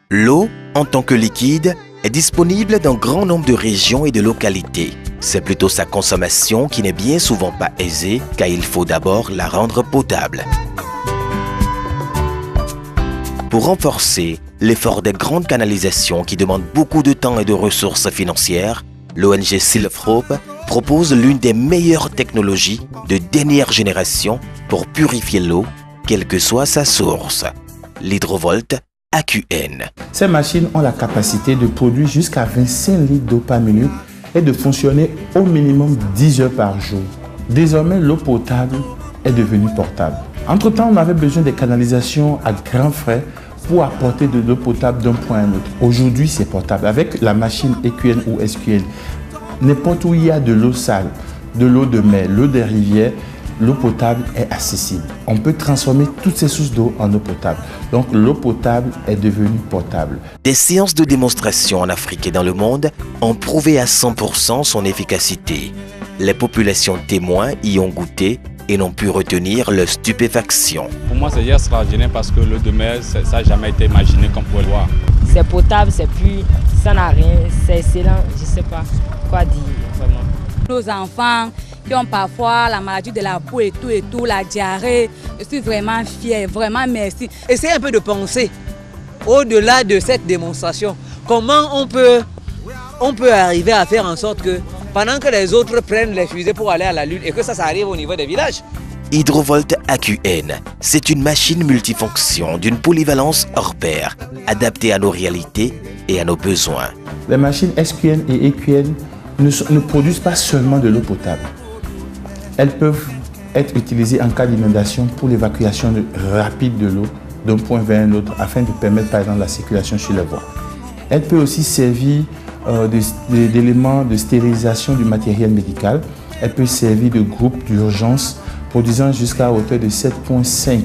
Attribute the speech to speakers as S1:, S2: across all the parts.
S1: L'eau, en tant que liquide, est disponible dans grand nombre de régions et de localités. C'est plutôt sa consommation qui n'est bien souvent pas aisée, car il faut d'abord la rendre potable. Pour renforcer l'effort des grandes canalisations qui demandent beaucoup de temps et de ressources financières, l'ONG Silfrope propose l'une des meilleures technologies de dernière génération pour purifier l'eau, quelle que soit sa source, l'Hydrovolt AQN.
S2: Ces machines ont la capacité de produire jusqu'à 25 litres d'eau par minute et de fonctionner au minimum 10 heures par jour. Désormais, l'eau potable est devenue portable. Entre-temps, on avait besoin des canalisations à grands frais pour apporter de l'eau potable d'un point à un autre. Aujourd'hui, c'est portable. Avec la machine EQN ou SQN, n'importe où il y a de l'eau sale, de l'eau de mer, l'eau des rivières, l'eau potable est accessible. On peut transformer toutes ces sources d'eau en eau potable. Donc l'eau potable est devenue portable.
S1: Des séances de démonstration en Afrique et dans le monde ont prouvé à 100% son efficacité. Les populations témoins y ont goûté et n'ont pu retenir leur stupéfaction.
S3: Pour moi, c'est extraordinaire parce que l'eau de mer, ça n'a jamais été imaginé comme pour le voir.
S4: C'est potable, c'est pur, ça n'a rien, c'est excellent, je ne sais pas quoi dire vraiment.
S5: Nos enfants qui ont parfois la maladie de la peau et tout, la diarrhée, je suis vraiment fière, vraiment merci.
S6: Essayez un peu de penser au-delà de cette démonstration. Comment on peut arriver à faire en sorte que pendant que les autres prennent les fusées pour aller à la Lune et que ça arrive au niveau des villages.
S1: Hydrovolt AQN, c'est une machine multifonction d'une polyvalence hors pair, adaptée à nos réalités et à nos besoins.
S2: Les machines SQN et EQN ne produisent pas seulement de l'eau potable. Elles peuvent être utilisées en cas d'inondation pour l'évacuation rapide de l'eau d'un point vers un autre afin de permettre par exemple la circulation sur les voies. Elles peuvent aussi servir d'éléments de stérilisation du matériel médical. Elles peuvent servir de groupe d'urgence produisant jusqu'à hauteur de 7,5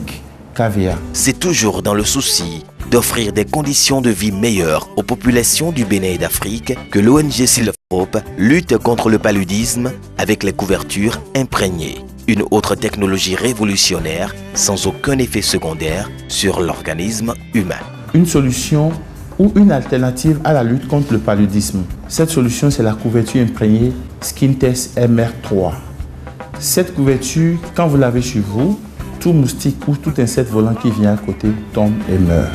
S2: kVA.
S1: C'est toujours dans le souci d'offrir des conditions de vie meilleures aux populations du Bénin et d'Afrique que l'ONG Silfrope lutte contre le paludisme avec les couvertures imprégnées. Une autre technologie révolutionnaire sans aucun effet secondaire sur l'organisme humain.
S2: Une solution ou une alternative à la lutte contre le paludisme. Cette solution, c'est la couverture imprégnée SkinTest MR3. Cette couverture, quand vous l'avez sur vous, tout moustique ou tout insecte volant qui vient à côté tombe et meurt.